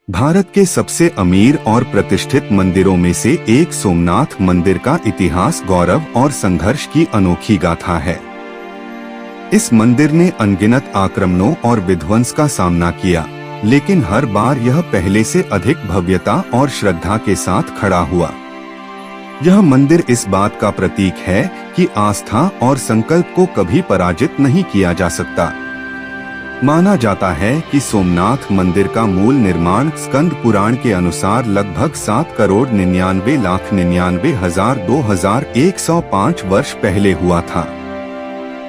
भारत के सबसे अमीर और प्रतिष्ठित मंदिरों में से एक सोमनाथ मंदिर का इतिहास गौरव और संघर्ष की अनोखी गाथा है। इस मंदिर ने अनगिनत आक्रमणों और विध्वंस का सामना किया, लेकिन हर बार यह पहले से अधिक भव्यता और श्रद्धा के साथ खड़ा हुआ। यह मंदिर इस बात का प्रतीक है कि आस्था और संकल्प को कभी पराजित नहीं किया जा सकता। माना जाता है कि सोमनाथ मंदिर का मूल निर्माण स्कंद पुराण के अनुसार लगभग 7,99,99,2105 वर्ष पहले हुआ था।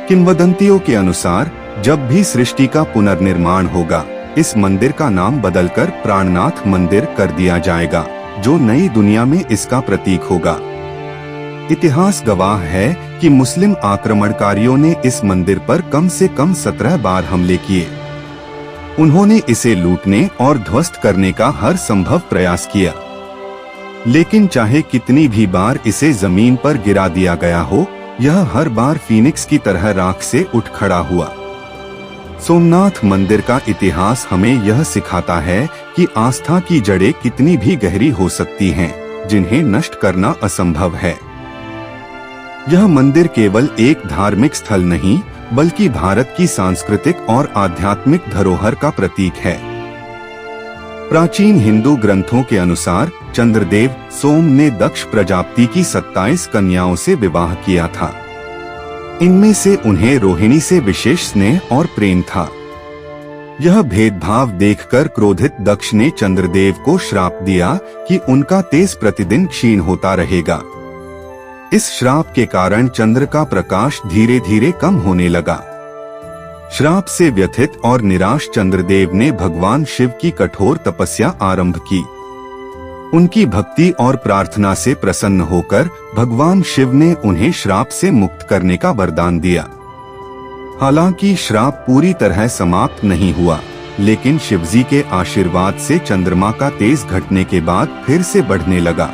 किंवदंतियों के अनुसार जब भी सृष्टि का पुनर्निर्माण होगा, इस मंदिर का नाम बदलकर प्राणनाथ मंदिर कर दिया जाएगा, जो नई दुनिया में इसका प्रतीक होगा। इतिहास गवाह है कि मुस्लिम आक्रमणकारियों ने इस मंदिर पर कम से कम 17 बार हमले किए। उन्होंने इसे लूटने और ध्वस्त करने का हर संभव प्रयास किया, लेकिन चाहे कितनी भी बार इसे जमीन पर गिरा दिया गया हो, यह हर बार फीनिक्स की तरह राख से उठ खड़ा हुआ। सोमनाथ मंदिर का इतिहास हमें यह सिखाता है कि आस्था की जड़ें कितनी भी गहरी हो सकती हैं, जिन्हें नष्ट करना असंभव है। यह मंदिर केवल एक धार्मिक स्थल नहीं, बल्कि भारत की सांस्कृतिक और आध्यात्मिक धरोहर का प्रतीक है। प्राचीन हिंदू ग्रंथों के अनुसार चंद्रदेव सोम ने दक्ष प्रजापति की 27 कन्याओं से विवाह किया था। इनमें से उन्हें रोहिणी से विशेष स्नेह और प्रेम था। यह भेदभाव देखकर क्रोधित दक्ष ने चंद्रदेव को श्राप दिया कि उनका तेज प्रतिदिन क्षीण होता रहेगा। इस श्राप के कारण चंद्र का प्रकाश धीरे धीरे कम होने लगा। श्राप से व्यथित और निराश चंद्रदेव ने भगवान शिव की कठोर तपस्या आरंभ की। उनकी भक्ति और प्रार्थना से प्रसन्न होकर भगवान शिव ने उन्हें श्राप से मुक्त करने का वरदान दिया। हालांकि श्राप पूरी तरह समाप्त नहीं हुआ, लेकिन शिवजी के आशीर्वाद से चंद्रमा का तेज घटने के बाद फिर से बढ़ने लगा।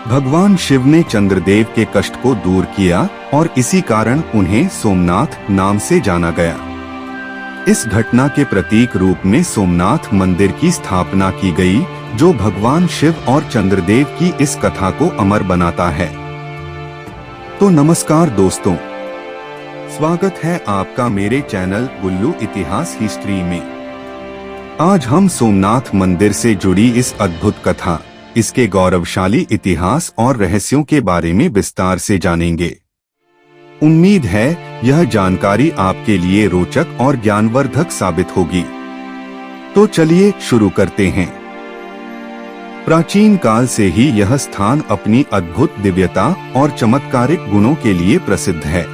भगवान शिव ने चंद्रदेव के कष्ट को दूर किया और इसी कारण उन्हें सोमनाथ नाम से जाना गया। इस घटना के प्रतीक रूप में सोमनाथ मंदिर की स्थापना की गई, जो भगवान शिव और चंद्रदेव की इस कथा को अमर बनाता है। तो नमस्कार दोस्तों, स्वागत है आपका मेरे चैनल गुल्लू इतिहास हिस्ट्री में। आज हम सोमनाथ मंदिर से जुड़ी इस अद्भुत कथा, इसके गौरवशाली इतिहास और रहस्यों के बारे में विस्तार से जानेंगे। उम्मीद है यह जानकारी आपके लिए रोचक और ज्ञानवर्धक साबित होगी। तो चलिए शुरू करते हैं। प्राचीन काल से ही यह स्थान अपनी अद्भुत दिव्यता और चमत्कारिक गुणों के लिए प्रसिद्ध है।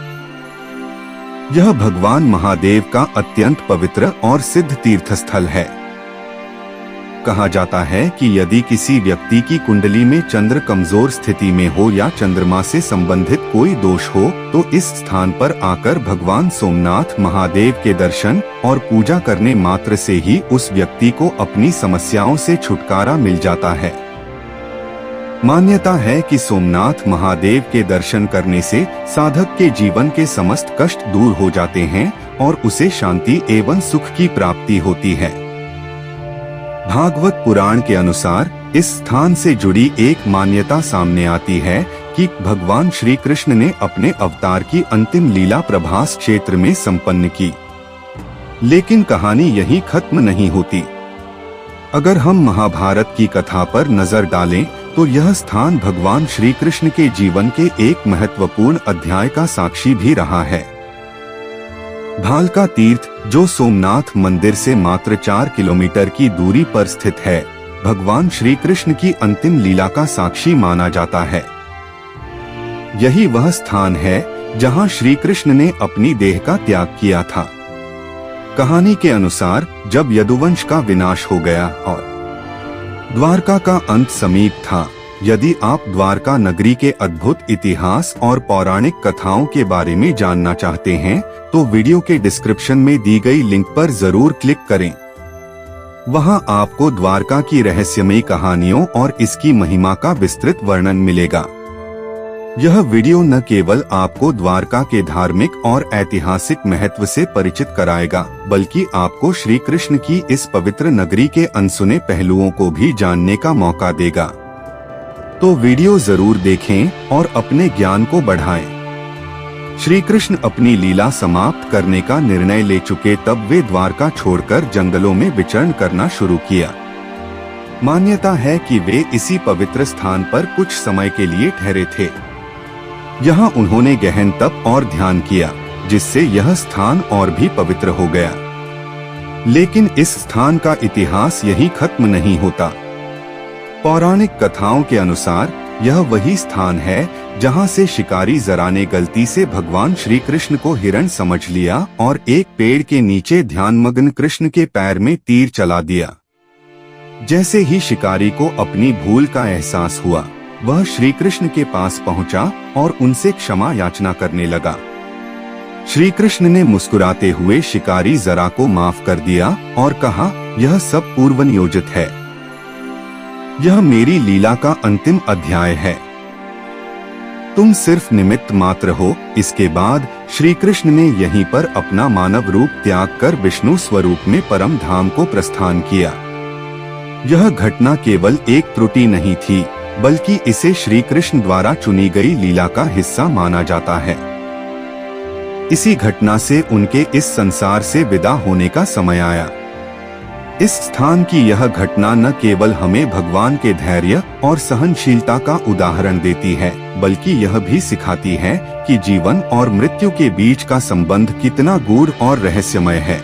यह भगवान महादेव का अत्यंत पवित्र और सिद्ध तीर्थस्थल है। कहा जाता है कि यदि किसी व्यक्ति की कुंडली में चंद्र कमजोर स्थिति में हो या चंद्रमा से संबंधित कोई दोष हो, तो इस स्थान पर आकर भगवान सोमनाथ महादेव के दर्शन और पूजा करने मात्र से ही उस व्यक्ति को अपनी समस्याओं से छुटकारा मिल जाता है। मान्यता है कि सोमनाथ महादेव के दर्शन करने से साधक के जीवन के समस्त कष्ट दूर हो जाते हैं और उसे शांति एवं सुख की प्राप्ति होती है। भागवत पुराण के अनुसार इस स्थान से जुड़ी एक मान्यता सामने आती है कि भगवान श्री कृष्ण ने अपने अवतार की अंतिम लीला प्रभास क्षेत्र में संपन्न की। लेकिन कहानी यहीं खत्म नहीं होती। अगर हम महाभारत की कथा पर नजर डालें, तो यह स्थान भगवान श्री कृष्ण के जीवन के एक महत्वपूर्ण अध्याय का साक्षी भी रहा है। भालका तीर्थ, जो सोमनाथ मंदिर से मात्र 4 किलोमीटर की दूरी पर स्थित है, भगवान श्री कृष्ण की अंतिम लीला का साक्षी माना जाता है। यही वह स्थान है जहां श्री कृष्ण ने अपनी देह का त्याग किया था। कहानी के अनुसार जब यदुवंश का विनाश हो गया और द्वारका का अंत समीप था, यदि आप द्वारका नगरी के अद्भुत इतिहास और पौराणिक कथाओं के बारे में जानना चाहते हैं, तो वीडियो के डिस्क्रिप्शन में दी गई लिंक पर जरूर क्लिक करें। वहां आपको द्वारका की रहस्यमयी कहानियों और इसकी महिमा का विस्तृत वर्णन मिलेगा। यह वीडियो न केवल आपको द्वारका के धार्मिक और ऐतिहासिक महत्व से परिचित कराएगा, बल्कि आपको श्री कृष्ण की इस पवित्र नगरी के अनसुने पहलुओं को भी जानने का मौका देगा। तो वीडियो जरूर देखें और अपने ज्ञान को बढ़ाएं। श्री कृष्ण अपनी लीला समाप्त करने का निर्णय ले चुके तब वे द्वारका छोड़कर जंगलों में विचरण करना शुरू किया। मान्यता है कि वे इसी पवित्र स्थान पर कुछ समय के लिए ठहरे थे। यहाँ उन्होंने गहन तप और ध्यान किया, जिससे यह स्थान और भी पवित्र हो गया। लेकिन इस स्थान का इतिहास यहीं खत्म नहीं होता। पौराणिक कथाओं के अनुसार यह वही स्थान है जहाँ से शिकारी जरा ने गलती से भगवान श्री कृष्ण को हिरण समझ लिया और एक पेड़ के नीचे ध्यानमग्न कृष्ण के पैर में तीर चला दिया। जैसे ही शिकारी को अपनी भूल का एहसास हुआ, वह श्री कृष्ण के पास पहुंचा और उनसे क्षमा याचना करने लगा। श्री कृष्ण ने मुस्कुराते हुए शिकारी जरा को माफ कर दिया और कहा, यह सब पूर्व नियोजित है। यह मेरी लीला का अंतिम अध्याय है। तुम सिर्फ निमित्त मात्र हो। इसके बाद श्री कृष्ण ने यहीं पर अपना मानव रूप त्याग कर विष्णु स्वरूप में परम धाम को प्रस्थान किया। यह घटना केवल एक त्रुटि नहीं थी, बल्कि इसे श्री कृष्ण द्वारा चुनी गई लीला का हिस्सा माना जाता है। इसी घटना से उनके इस संसार से विदा होने का समय आया। इस स्थान की यह घटना न केवल हमें भगवान के धैर्य और सहनशीलता का उदाहरण देती है, बल्कि यह भी सिखाती है कि जीवन और मृत्यु के बीच का संबंध कितना गूढ़ और रहस्यमय है।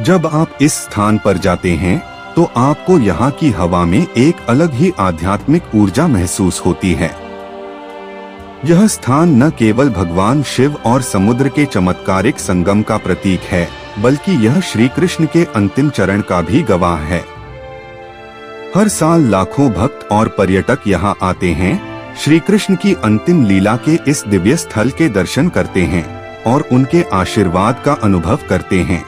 जब आप इस स्थान पर जाते हैं तो आपको यहाँ की हवा में एक अलग ही आध्यात्मिक ऊर्जा महसूस होती है। यह स्थान न केवल भगवान शिव और समुद्र के चमत्कारिक संगम का प्रतीक है, बल्कि यह श्री कृष्ण के अंतिम चरण का भी गवाह है। हर साल लाखों भक्त और पर्यटक यहाँ आते हैं, श्री कृष्ण की अंतिम लीला के इस दिव्य स्थल के दर्शन करते हैं और उनके आशीर्वाद का अनुभव करते हैं।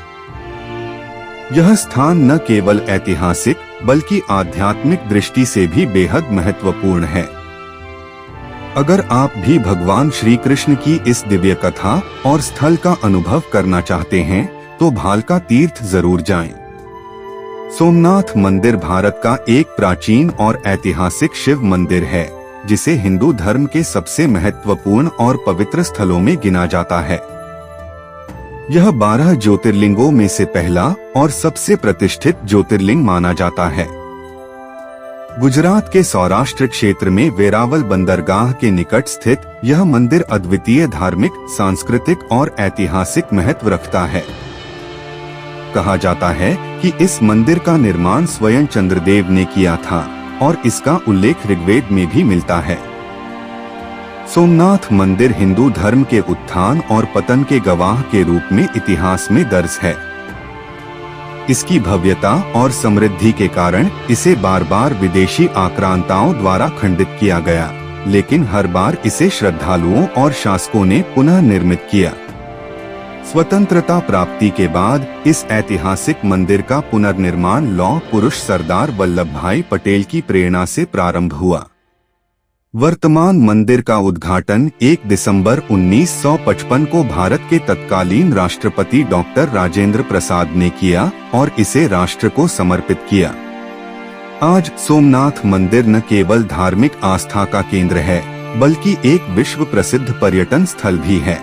यह स्थान न केवल ऐतिहासिक बल्कि आध्यात्मिक दृष्टि से भी बेहद महत्वपूर्ण है। अगर आप भी भगवान श्री कृष्ण की इस दिव्य कथा और स्थल का अनुभव करना चाहते हैं तो भालका तीर्थ जरूर जाएं। सोमनाथ मंदिर भारत का एक प्राचीन और ऐतिहासिक शिव मंदिर है, जिसे हिंदू धर्म के सबसे महत्वपूर्ण और पवित्र स्थलों में गिना जाता है। यह 12 ज्योतिर्लिंगों में से पहला और सबसे प्रतिष्ठित ज्योतिर्लिंग माना जाता है। गुजरात के सौराष्ट्र क्षेत्र में वेरावल बंदरगाह के निकट स्थित यह मंदिर अद्वितीय धार्मिक, सांस्कृतिक और ऐतिहासिक महत्व रखता है। कहा जाता है कि इस मंदिर का निर्माण स्वयं चंद्रदेव ने किया था और इसका उल्लेख ऋग्वेद में भी मिलता है। सोमनाथ मंदिर हिंदू धर्म के उत्थान और पतन के गवाह के रूप में इतिहास में दर्ज है। इसकी भव्यता और समृद्धि के कारण इसे बार बार विदेशी आक्रांताओं द्वारा खंडित किया गया, लेकिन हर बार इसे श्रद्धालुओं और शासकों ने पुनः निर्मित किया। स्वतंत्रता प्राप्ति के बाद इस ऐतिहासिक मंदिर का पुनर्निर्माण लौह पुरुष सरदार वल्लभ भाई पटेल की प्रेरणा से प्रारंभ हुआ। वर्तमान मंदिर का उद्घाटन 1 दिसंबर 1955 को भारत के तत्कालीन राष्ट्रपति डॉक्टर राजेंद्र प्रसाद ने किया और इसे राष्ट्र को समर्पित किया। आज सोमनाथ मंदिर न केवल धार्मिक आस्था का केंद्र है, बल्कि एक विश्व प्रसिद्ध पर्यटन स्थल भी है।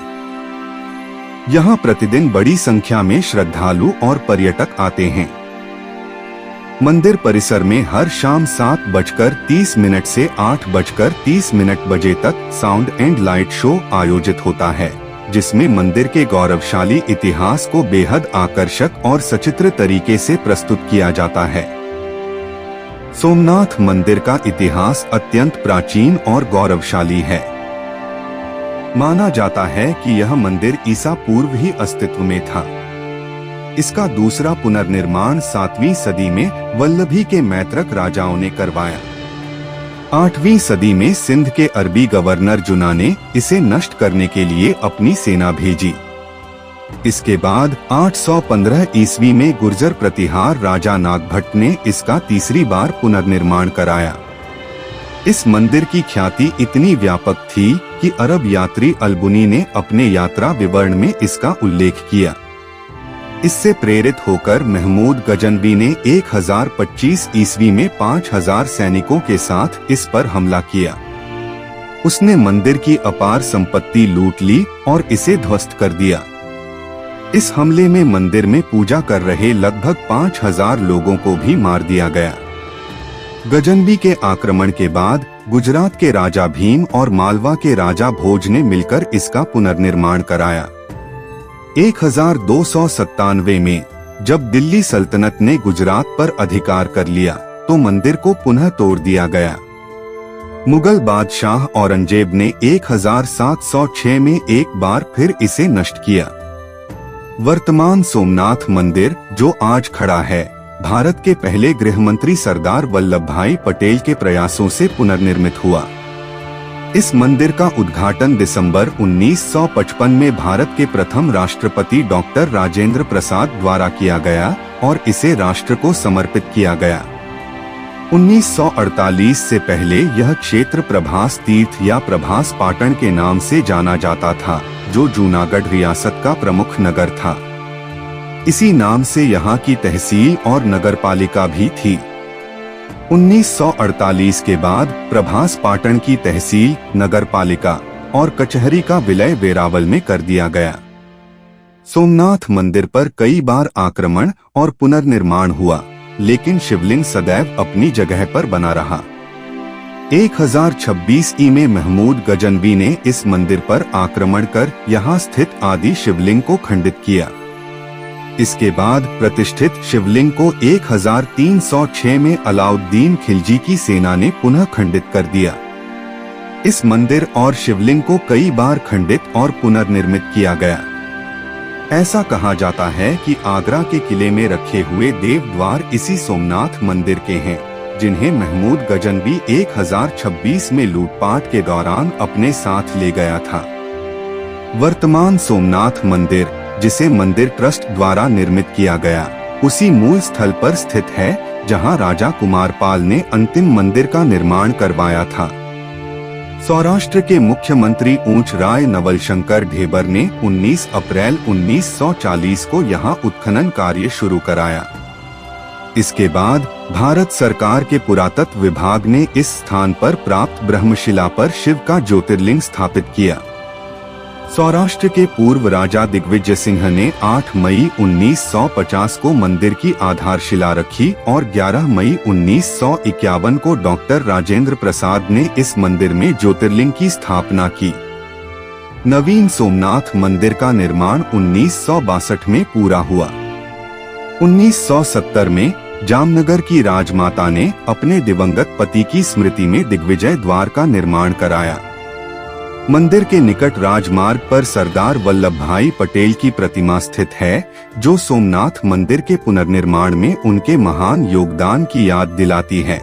यहाँ प्रतिदिन बड़ी संख्या में श्रद्धालु और पर्यटक आते हैं। मंदिर परिसर में हर शाम 7:30 से 8:30 बजे तक साउंड एंड लाइट शो आयोजित होता है, जिसमें मंदिर के गौरवशाली इतिहास को बेहद आकर्षक और सचित्र तरीके से प्रस्तुत किया जाता है। सोमनाथ मंदिर का इतिहास अत्यंत प्राचीन और गौरवशाली है। माना जाता है कि यह मंदिर ईसा पूर्व ही अस्तित्व में था। इसका दूसरा पुनर्निर्माण 7वीं सदी में वल्लभी के मैत्रक राजाओं ने करवाया। 8वीं सदी में सिंध के अरबी गवर्नर जुना ने इसे नष्ट करने के लिए अपनी सेना भेजी। इसके बाद 815 ईस्वी में गुर्जर प्रतिहार राजा नागभट्ट ने इसका तीसरी बार पुनर्निर्माण कराया। इस मंदिर की ख्याति इतनी व्यापक थी कि अरब यात्री अलबुनी ने अपने यात्रा विवरण में इसका उल्लेख किया। इससे प्रेरित होकर महमूद गजनवी ने 1025 ईस्वी में 5000 सैनिकों के साथ इस पर हमला किया। उसने मंदिर की अपार संपत्ति लूट ली और इसे ध्वस्त कर दिया। इस हमले में मंदिर में पूजा कर रहे लगभग 5000 लोगों को भी मार दिया गया। गजनवी के आक्रमण के बाद गुजरात के राजा भीम और मालवा के राजा भोज ने मिलकर इसका पुनर्निर्माण कराया। 1297 में जब दिल्ली सल्तनत ने गुजरात पर अधिकार कर लिया तो मंदिर को पुनः तोड़ दिया गया। मुगल बादशाह औरंगजेब ने 1706 में एक बार फिर इसे नष्ट किया। वर्तमान सोमनाथ मंदिर जो आज खड़ा है, भारत के पहले गृहमंत्री सरदार वल्लभ भाई पटेल के प्रयासों से पुनर्निर्मित हुआ। इस मंदिर का उद्घाटन दिसंबर 1955 में भारत के प्रथम राष्ट्रपति डॉक्टर राजेंद्र प्रसाद द्वारा किया गया और इसे राष्ट्र को समर्पित किया गया। 1948 से पहले यह क्षेत्र प्रभास तीर्थ या प्रभास पाटन के नाम से जाना जाता था, जो जूनागढ़ रियासत का प्रमुख नगर था। इसी नाम से यहाँ की तहसील और नगरपालिका भी थी। 1948 के बाद प्रभास पाटन की तहसील, नगरपालिका और कचहरी का विलय वेरावल में कर दिया गया। सोमनाथ मंदिर पर कई बार आक्रमण और पुनर्निर्माण हुआ, लेकिन शिवलिंग सदैव अपनी जगह पर बना रहा। 1026 ई में महमूद गजनवी ने इस मंदिर पर आक्रमण कर यहाँ स्थित आदि शिवलिंग को खंडित किया। इसके बाद प्रतिष्ठित शिवलिंग को 1306 में अलाउद्दीन खिलजी की सेना ने पुनः खंडित कर दिया। इस मंदिर और शिवलिंग को कई बार खंडित और पुनर्निर्मित किया गया। ऐसा कहा जाता है कि आगरा के किले में रखे हुए देव द्वार इसी सोमनाथ मंदिर के हैं, जिन्हें महमूद गजनवी 1026 में लूटपाट के दौरान अपने साथ ले गया था। वर्तमान सोमनाथ मंदिर, जिसे मंदिर ट्रस्ट द्वारा निर्मित किया गया, उसी मूल स्थल पर स्थित है जहां राजा कुमारपाल ने अंतिम मंदिर का निर्माण करवाया था। सौराष्ट्र के मुख्यमंत्री ऊंच राय नवल शंकर ढेबर ने 19 अप्रैल 1940 को यहां उत्खनन कार्य शुरू कराया। इसके बाद भारत सरकार के पुरातत्व विभाग ने इस स्थान पर प्राप्त ब्रह्मशिला पर शिव का ज्योतिर्लिंग स्थापित किया। सौराष्ट्र के पूर्व राजा दिग्विजय सिंह ने 8 मई 1950 को मंदिर की आधारशिला रखी और 11 मई 1951 को डॉक्टर राजेंद्र प्रसाद ने इस मंदिर में ज्योतिर्लिंग की स्थापना की। नवीन सोमनाथ मंदिर का निर्माण 1962 में पूरा हुआ। 1970 में जामनगर की राजमाता ने अपने दिवंगत पति की स्मृति में दिग्विजय द्वार का निर्माण कराया। मंदिर के निकट राजमार्ग पर सरदार वल्लभ भाई पटेल की प्रतिमा स्थित है, जो सोमनाथ मंदिर के पुनर्निर्माण में उनके महान योगदान की याद दिलाती है।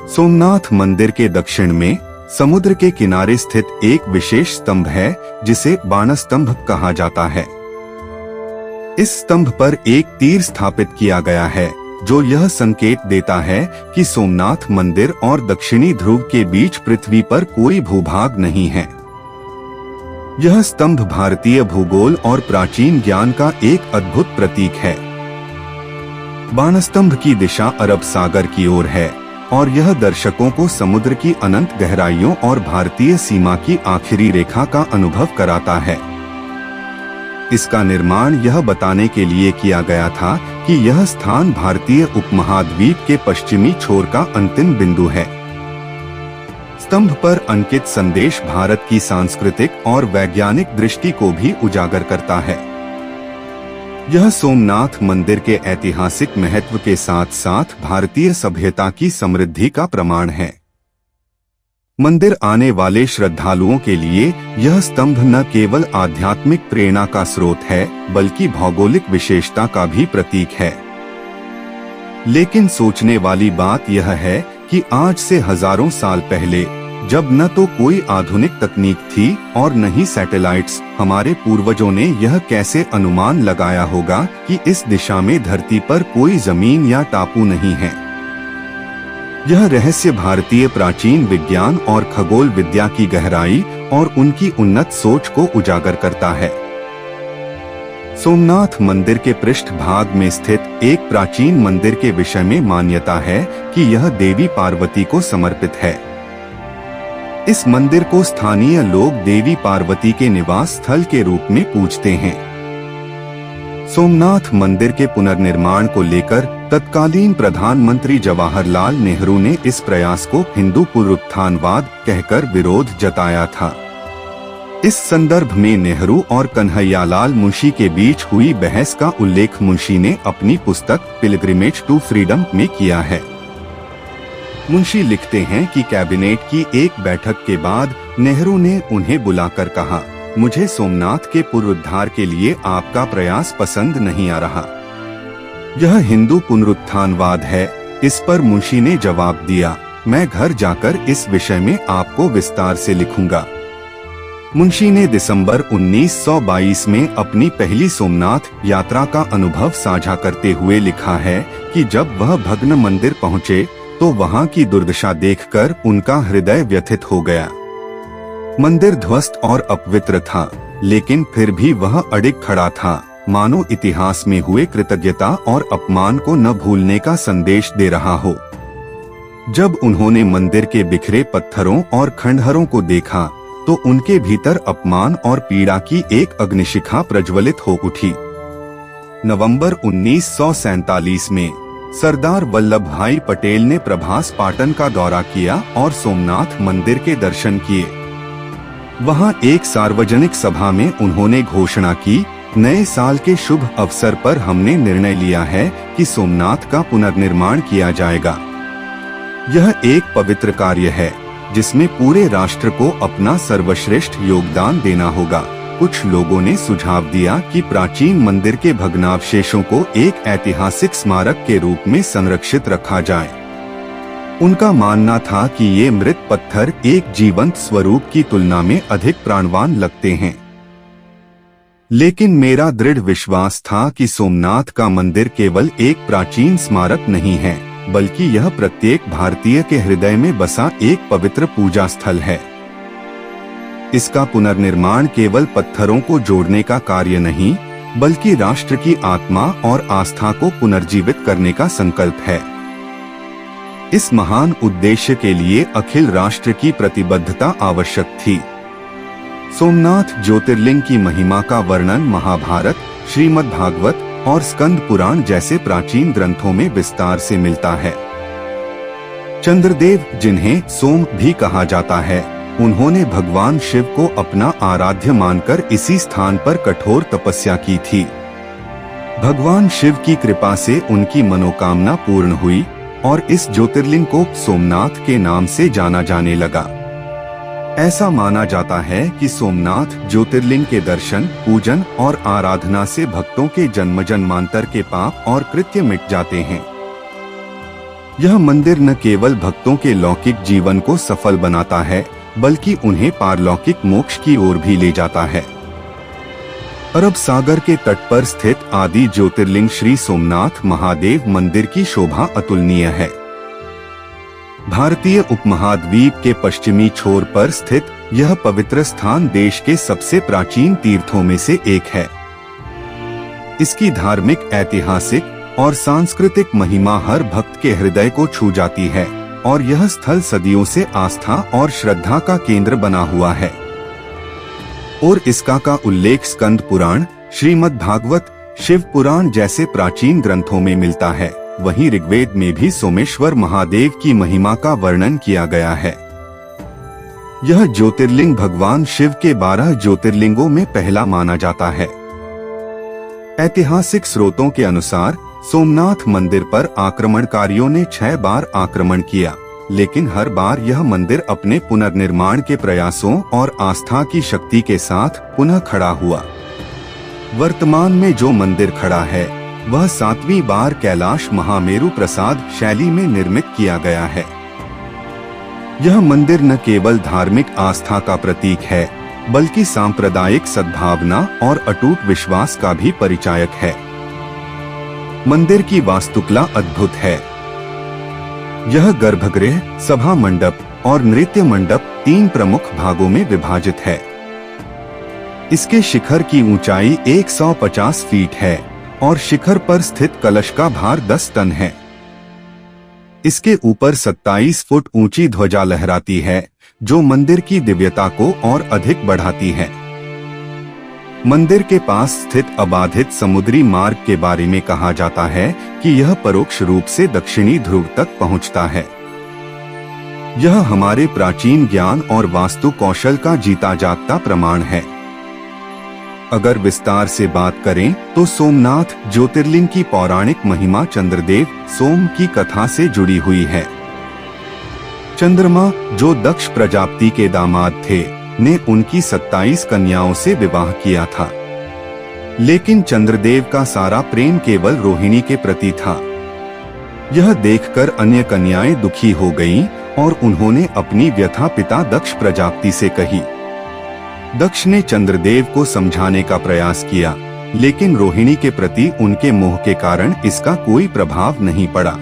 सोमनाथ मंदिर के दक्षिण में समुद्र के किनारे स्थित एक विशेष स्तंभ है, जिसे बाणस्तंभ कहा जाता है। इस स्तंभ पर एक तीर स्थापित किया गया है, जो यह संकेत देता है कि सोमनाथ मंदिर और दक्षिणी ध्रुव के बीच पृथ्वी पर कोई भूभाग नहीं है। यह स्तंभ भारतीय भूगोल और प्राचीन ज्ञान का एक अद्भुत प्रतीक है। बाणस्तंभ की दिशा अरब सागर की ओर है और यह दर्शकों को समुद्र की अनंत गहराइयों और भारतीय सीमा की आखिरी रेखा का अनुभव कराता है। इसका निर्माण यह बताने के लिए किया गया था कि यह स्थान भारतीय उपमहाद्वीप के पश्चिमी छोर का अंतिम बिंदु है। स्तंभ पर अंकित संदेश भारत की सांस्कृतिक और वैज्ञानिक दृष्टि को भी उजागर करता है। यह सोमनाथ मंदिर के ऐतिहासिक महत्व के साथ साथ भारतीय सभ्यता की समृद्धि का प्रमाण है। मंदिर आने वाले श्रद्धालुओं के लिए यह स्तंभ न केवल आध्यात्मिक प्रेरणा का स्रोत है, बल्कि भौगोलिक विशेषता का भी प्रतीक है। लेकिन सोचने वाली बात यह है कि आज से हजारों साल पहले, जब न तो कोई आधुनिक तकनीक थी और न ही सैटेलाइट्स, हमारे पूर्वजों ने यह कैसे अनुमान लगाया होगा कि इस दिशा में धरती पर कोई जमीन या टापू नहीं है। यह रहस्य भारतीय प्राचीन विज्ञान और खगोल विद्या की गहराई और उनकी उन्नत सोच को उजागर करता है। सोमनाथ मंदिर के पृष्ठभाग में स्थित एक प्राचीन मंदिर के विषय में मान्यता है कि यह देवी पार्वती को समर्पित है। इस मंदिर को स्थानीय लोग देवी पार्वती के निवास स्थल के रूप में पूजते हैं। सोमनाथ मंदिर के पुनर्निर्माण को लेकर तत्कालीन प्रधानमंत्री जवाहरलाल नेहरू ने इस प्रयास को हिंदू पुनरुत्थानवाद कहकर विरोध जताया था। इस संदर्भ में नेहरू और कन्हैयालाल मुंशी के बीच हुई बहस का उल्लेख मुंशी ने अपनी पुस्तक पिलग्रिमेज टू फ्रीडम में किया है। मुंशी लिखते हैं कि कैबिनेट की एक बैठक के बाद नेहरू ने उन्हें बुलाकर कहा, मुझे सोमनाथ के पुनरुद्धार के लिए आपका प्रयास पसंद नहीं आ रहा। यह हिंदू पुनरुत्थानवाद है। इस पर मुंशी ने जवाब दिया, मैं घर जाकर इस विषय में आपको विस्तार से लिखूंगा। मुंशी ने दिसंबर 1922 में अपनी पहली सोमनाथ यात्रा का अनुभव साझा करते हुए लिखा है कि जब वह भग्न मंदिर पहुंचे तो वहां की दुर्दशा देखकर उनका हृदय व्यथित हो गया। मंदिर ध्वस्त और अपवित्र था, लेकिन फिर भी वह अडिग खड़ा था, मानो इतिहास में हुए कृतज्ञता और अपमान को न भूलने का संदेश दे रहा हो। जब उन्होंने मंदिर के बिखरे पत्थरों और खंडहरों को देखा तो उनके भीतर अपमान और पीड़ा की एक अग्निशिखा प्रज्वलित हो उठी। नवंबर 1947 में सरदार वल्लभ भाई पटेल ने प्रभास पाटन का दौरा किया और सोमनाथ मंदिर के दर्शन किए। वहां एक सार्वजनिक सभा में उन्होंने घोषणा की, नए साल के शुभ अवसर पर हमने निर्णय लिया है कि सोमनाथ का पुनर्निर्माण किया जाएगा। यह एक पवित्र कार्य है जिसमें पूरे राष्ट्र को अपना सर्वश्रेष्ठ योगदान देना होगा। कुछ लोगों ने सुझाव दिया कि प्राचीन मंदिर के भग्नावशेषों को एक ऐतिहासिक स्मारक के रूप में संरक्षित रखा जाए। उनका मानना था कि ये मृत पत्थर एक जीवंत स्वरूप की तुलना में अधिक प्राणवान लगते हैं। लेकिन मेरा दृढ़ विश्वास था कि सोमनाथ का मंदिर केवल एक प्राचीन स्मारक नहीं है, बल्कि यह प्रत्येक भारतीय के हृदय में बसा एक पवित्र पूजा स्थल है। इसका पुनर्निर्माण केवल पत्थरों को जोड़ने का कार्य नहीं, बल्कि राष्ट्र की आत्मा और आस्था को पुनर्जीवित करने का संकल्प है। इस महान उद्देश्य के लिए अखिल राष्ट्र की प्रतिबद्धता आवश्यक थी। सोमनाथ ज्योतिर्लिंग की महिमा का वर्णन महाभारत, श्रीमद् भागवत और स्कंद पुराण जैसे प्राचीन ग्रंथों में विस्तार से मिलता है। चंद्रदेव, जिन्हें सोम भी कहा जाता है, उन्होंने भगवान शिव को अपना आराध्य मानकर इसी स्थान पर कठोर तपस्या की थी। भगवान शिव की कृपा से उनकी मनोकामना पूर्ण हुई और इस ज्योतिर्लिंग को सोमनाथ के नाम से जाना जाने लगा। ऐसा माना जाता है कि सोमनाथ ज्योतिर्लिंग के दर्शन, पूजन और आराधना से भक्तों के जन्म जन्मांतर के पाप और कृत्य मिट जाते हैं। यह मंदिर न केवल भक्तों के लौकिक जीवन को सफल बनाता है, बल्कि उन्हें पारलौकिक मोक्ष की ओर भी ले जाता है। अरब सागर के तट पर स्थित आदि ज्योतिर्लिंग श्री सोमनाथ महादेव मंदिर की शोभा अतुलनीय है। भारतीय उपमहाद्वीप के पश्चिमी छोर पर स्थित यह पवित्र स्थान देश के सबसे प्राचीन तीर्थों में से एक है। इसकी धार्मिक, ऐतिहासिक और सांस्कृतिक महिमा हर भक्त के हृदय को छू जाती है और यह स्थल सदियों से आस्था और श्रद्धा का केंद्र बना हुआ है। और इसका का उल्लेख स्कंद पुराण, श्रीमद् भागवत, शिव पुराण जैसे प्राचीन ग्रंथों में मिलता है। वहीं ऋग्वेद में भी सोमेश्वर महादेव की महिमा का वर्णन किया गया है। यह ज्योतिर्लिंग भगवान शिव के 12 ज्योतिर्लिंगों में पहला माना जाता है। ऐतिहासिक स्रोतों के अनुसार सोमनाथ मंदिर पर आक्रमणकारियों ने 6 बार आक्रमण किया, लेकिन हर बार यह मंदिर अपने पुनर्निर्माण के प्रयासों और आस्था की शक्ति के साथ पुनः खड़ा हुआ। वर्तमान में जो मंदिर खड़ा है वह 7वीं बार कैलाश महामेरु प्रसाद शैली में निर्मित किया गया है। यह मंदिर न केवल धार्मिक आस्था का प्रतीक है, बल्कि सांप्रदायिक सद्भावना और अटूट विश्वास का भी परिचायक है। मंदिर की वास्तुकला अद्भुत है। यह गर्भगृह, सभा मंडप और नृत्य मंडप 3 प्रमुख भागों में विभाजित है। इसके शिखर की ऊंचाई 150 फीट है और शिखर पर स्थित कलश का भार 10 टन है। इसके ऊपर 27 फुट ऊंची ध्वजा लहराती है, जो मंदिर की दिव्यता को और अधिक बढ़ाती है। मंदिर के पास स्थित अबाधित समुद्री मार्ग के बारे में कहा जाता है कि यह परोक्ष रूप से दक्षिणी ध्रुव तक पहुंचता है। यह हमारे प्राचीन ज्ञान और वास्तु कौशल का जीता जागता प्रमाण है। अगर विस्तार से बात करें तो सोमनाथ ज्योतिर्लिंग की पौराणिक महिमा चंद्रदेव सोम की कथा से जुड़ी हुई है। चंद्रमा, जो दक्ष प्रजापति के दामाद थे, ने उनकी 27 कन्याओं से विवाह किया था, लेकिन चंद्रदेव का सारा प्रेम केवल रोहिणी के प्रति था। यह देखकर अन्य कन्याएं दुखी हो गईं और उन्होंने अपनी व्यथा पिता दक्ष प्रजापति से कही। दक्ष ने चंद्रदेव को समझाने का प्रयास किया, लेकिन रोहिणी के प्रति उनके मोह के कारण इसका कोई प्रभाव नहीं पड़ा।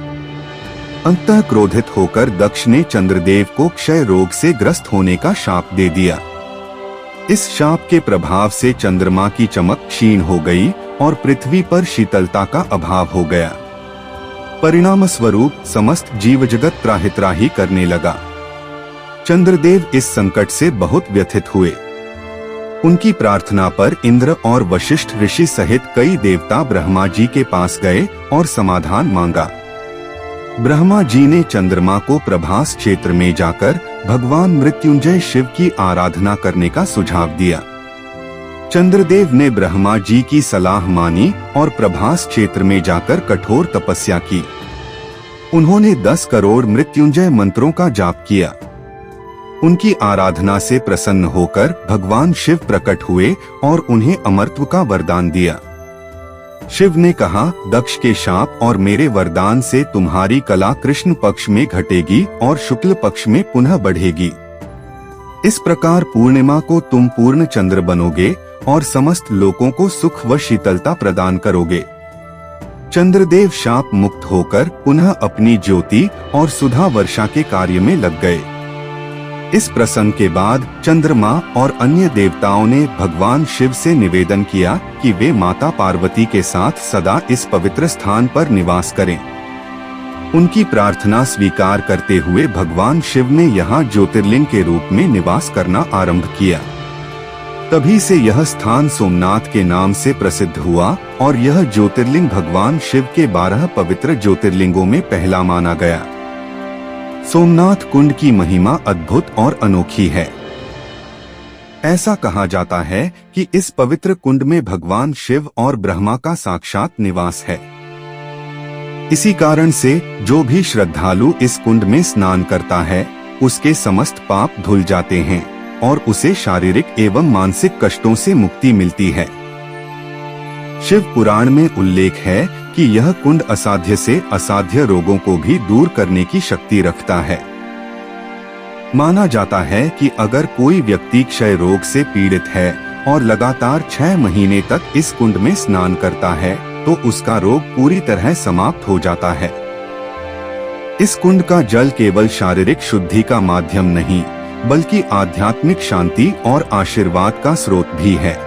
अंततः क्रोधित होकर दक्ष ने चंद्रदेव को क्षय रोग से ग्रस्त होने का शाप दे दिया। इस शाप के प्रभाव से चंद्रमा की चमक क्षीण हो गई और पृथ्वी पर शीतलता का अभाव हो गया। परिणाम स्वरूप समस्त जीव जगत त्राहि करने लगा। चंद्रदेव इस संकट से बहुत व्यथित हुए। उनकी प्रार्थना पर इंद्र और वशिष्ठ ऋषि सहित कई देवता ब्रह्मा जी के पास गए और समाधान मांगा। ब्रह्मा जी ने चंद्रमा को प्रभास क्षेत्र में जाकर भगवान मृत्युंजय शिव की आराधना करने का सुझाव दिया। चंद्रदेव ने ब्रह्मा जी की सलाह मानी और प्रभास क्षेत्र में जाकर कठोर तपस्या की। उन्होंने 10 करोड़ मृत्युंजय मंत्रों का जाप किया। उनकी आराधना से प्रसन्न होकर भगवान शिव प्रकट हुए और उन्हें अमरत्व का वरदान दिया। शिव ने कहा, दक्ष के शाप और मेरे वरदान से तुम्हारी कला कृष्ण पक्ष में घटेगी और शुक्ल पक्ष में पुनः बढ़ेगी। इस प्रकार पूर्णिमा को तुम पूर्ण चंद्र बनोगे और समस्त लोगों को सुख व शीतलता प्रदान करोगे। चंद्रदेव शाप मुक्त होकर पुनः अपनी ज्योति और सुधा वर्षा के कार्य में लग गए। इस प्रसंग के बाद चंद्रमा और अन्य देवताओं ने भगवान शिव से निवेदन किया कि वे माता पार्वती के साथ सदा इस पवित्र स्थान पर निवास करें। उनकी प्रार्थना स्वीकार करते हुए भगवान शिव ने यहाँ ज्योतिर्लिंग के रूप में निवास करना आरंभ किया। तभी से यह स्थान सोमनाथ के नाम से प्रसिद्ध हुआ और यह ज्योतिर्लिंग भगवान शिव के 12 पवित्र ज्योतिर्लिंगों में पहला माना गया। सोमनाथ कुंड की महिमा अद्भुत और अनोखी है। ऐसा कहा जाता है कि इस पवित्र कुंड में भगवान शिव और ब्रह्मा का साक्षात निवास है। इसी कारण से जो भी श्रद्धालु इस कुंड में स्नान करता है, उसके समस्त पाप धुल जाते हैं और उसे शारीरिक एवं मानसिक कष्टों से मुक्ति मिलती है। शिव पुराण में उल्लेख है कि यह कुंड असाध्य से असाध्य रोगों को भी दूर करने की शक्ति रखता है। माना जाता है कि अगर कोई व्यक्ति क्षय रोग से पीड़ित है और लगातार 6 महीने तक इस कुंड में स्नान करता है, तो उसका रोग पूरी तरह समाप्त हो जाता है। इस कुंड का जल केवल शारीरिक शुद्धि का माध्यम नहीं, बल्कि आध्यात्मिक शांति और आशीर्वाद का स्रोत भी है।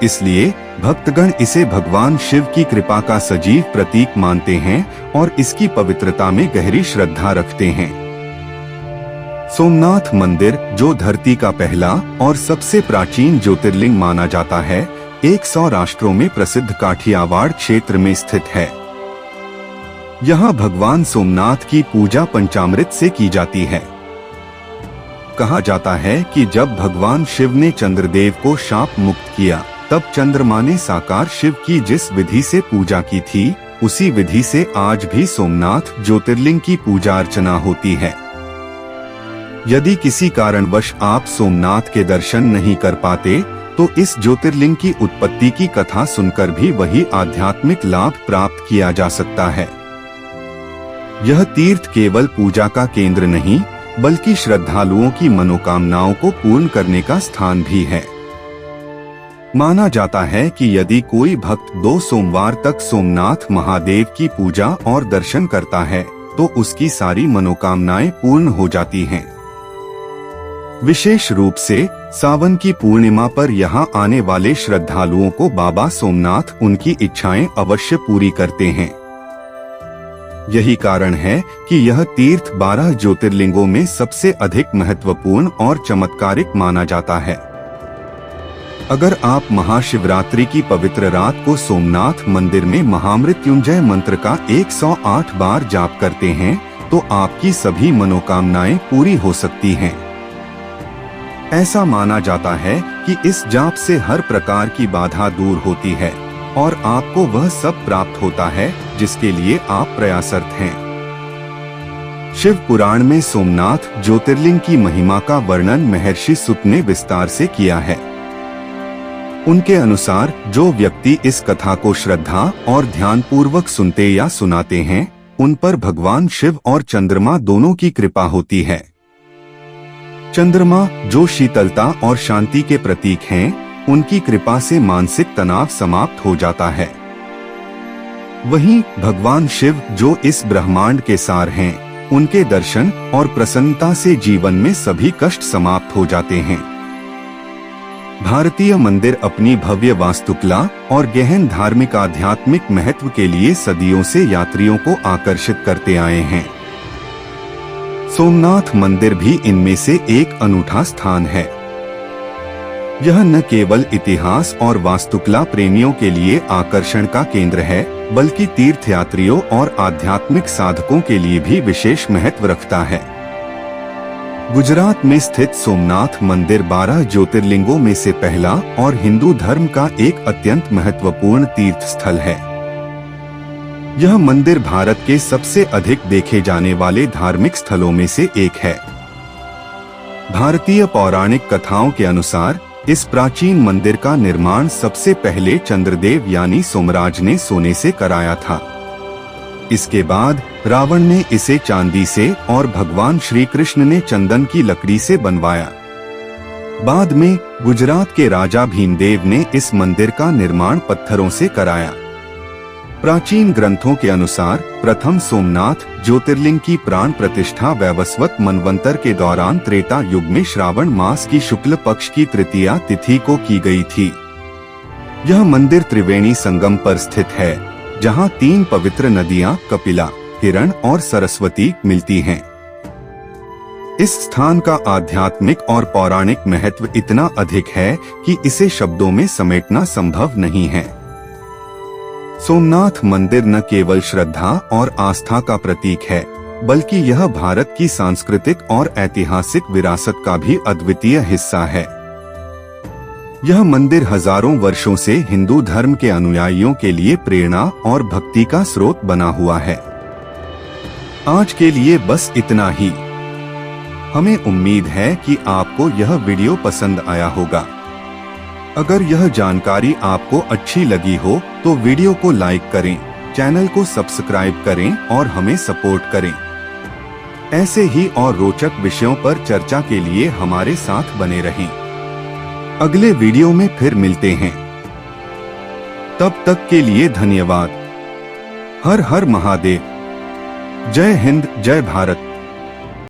इसलिए भक्तगण इसे भगवान शिव की कृपा का सजीव प्रतीक मानते हैं और इसकी पवित्रता में गहरी श्रद्धा रखते हैं। सोमनाथ मंदिर, जो धरती का पहला और सबसे प्राचीन ज्योतिर्लिंग माना जाता है, 100 राष्ट्रों में प्रसिद्ध काठियावाड़ क्षेत्र में स्थित है। यहाँ भगवान सोमनाथ की पूजा पंचामृत से की जाती है। कहा जाता है कि जब भगवान शिव ने चंद्रदेव को शाप मुक्त किया, तब चंद्रमा ने साकार शिव की जिस विधि से पूजा की थी, उसी विधि से आज भी सोमनाथ ज्योतिर्लिंग की पूजा अर्चना होती है। यदि किसी कारणवश आप सोमनाथ के दर्शन नहीं कर पाते, तो इस ज्योतिर्लिंग की उत्पत्ति की कथा सुनकर भी वही आध्यात्मिक लाभ प्राप्त किया जा सकता है। यह तीर्थ केवल पूजा का केंद्र नहीं, बल्कि श्रद्धालुओं की मनोकामनाओं को पूर्ण करने का स्थान भी है। माना जाता है कि यदि कोई भक्त 2 सोमवार तक सोमनाथ महादेव की पूजा और दर्शन करता है, तो उसकी सारी मनोकामनाएं पूर्ण हो जाती हैं। विशेष रूप से सावन की पूर्णिमा पर यहाँ आने वाले श्रद्धालुओं को बाबा सोमनाथ उनकी इच्छाएं अवश्य पूरी करते हैं। यही कारण है कि यह तीर्थ 12 ज्योतिर्लिंगों में सबसे अधिक महत्वपूर्ण और चमत्कारिक माना जाता है। अगर आप महाशिवरात्रि की पवित्र रात को सोमनाथ मंदिर में महामृत्युंजय मंत्र का 108 बार जाप करते हैं तो आपकी सभी मनोकामनाएं पूरी हो सकती हैं। ऐसा माना जाता है कि इस जाप से हर प्रकार की बाधा दूर होती है और आपको वह सब प्राप्त होता है जिसके लिए आप प्रयासरत हैं। शिव पुराण में सोमनाथ ज्योतिर्लिंग की महिमा का वर्णन महर्षि सुत ने विस्तार से किया है। उनके अनुसार जो व्यक्ति इस कथा को श्रद्धा और ध्यानपूर्वक सुनते या सुनाते हैं, उन पर भगवान शिव और चंद्रमा दोनों की कृपा होती है। चंद्रमा जो शीतलता और शांति के प्रतीक हैं, उनकी कृपा से मानसिक तनाव समाप्त हो जाता है। वहीं भगवान शिव जो इस ब्रह्मांड के सार हैं, उनके दर्शन और प्रसन्नता से जीवन में सभी कष्ट समाप्त हो जाते हैं। भारतीय मंदिर अपनी भव्य वास्तुकला और गहन धार्मिक आध्यात्मिक महत्व के लिए सदियों से यात्रियों को आकर्षित करते आए हैं। सोमनाथ मंदिर भी इनमें से एक अनूठा स्थान है। यह न केवल इतिहास और वास्तुकला प्रेमियों के लिए आकर्षण का केंद्र है, बल्कि तीर्थयात्रियों और आध्यात्मिक साधकों के लिए भी विशेष महत्व रखता है। गुजरात में स्थित सोमनाथ मंदिर 12 ज्योतिर्लिंगों में से पहला और हिंदू धर्म का एक अत्यंत महत्वपूर्ण तीर्थ स्थल है। यह मंदिर भारत के सबसे अधिक देखे जाने वाले धार्मिक स्थलों में से एक है। भारतीय पौराणिक कथाओं के अनुसार इस प्राचीन मंदिर का निर्माण सबसे पहले चंद्रदेव यानी सोमराज ने सोने से कराया था। इसके बाद रावण ने इसे चांदी से और भगवान श्री कृष्ण ने चंदन की लकड़ी से बनवाया। बाद में गुजरात के राजा भीमदेव ने इस मंदिर का निर्माण पत्थरों से कराया। प्राचीन ग्रंथों के अनुसार प्रथम सोमनाथ ज्योतिर्लिंग की प्राण प्रतिष्ठा वैवस्वत मनवंतर के दौरान त्रेता युग में श्रावण मास की शुक्ल पक्ष की तृतीया तिथि को की गई थी। यह मंदिर त्रिवेणी संगम पर स्थित है, जहां 3 पवित्र नदियां कपिला, हिरण और सरस्वती मिलती हैं। इस स्थान का आध्यात्मिक और पौराणिक महत्व इतना अधिक है कि इसे शब्दों में समेटना संभव नहीं है। सोमनाथ मंदिर न केवल श्रद्धा और आस्था का प्रतीक है, बल्कि यह भारत की सांस्कृतिक और ऐतिहासिक विरासत का भी अद्वितीय हिस्सा है। यह मंदिर हजारों वर्षों से हिंदू धर्म के अनुयायियों के लिए प्रेरणा और भक्ति का स्रोत बना हुआ है। आज के लिए बस इतना ही। हमें उम्मीद है कि आपको यह वीडियो पसंद आया होगा। अगर यह जानकारी आपको अच्छी लगी हो तो वीडियो को लाइक करें, चैनल को सब्सक्राइब करें और हमें सपोर्ट करें। ऐसे ही और रोचक विषयों पर चर्चा के लिए हमारे साथ बने रहें। अगले वीडियो में फिर मिलते हैं। तब तक के लिए धन्यवाद। हर हर महादेव। जय हिंद, जय भारत।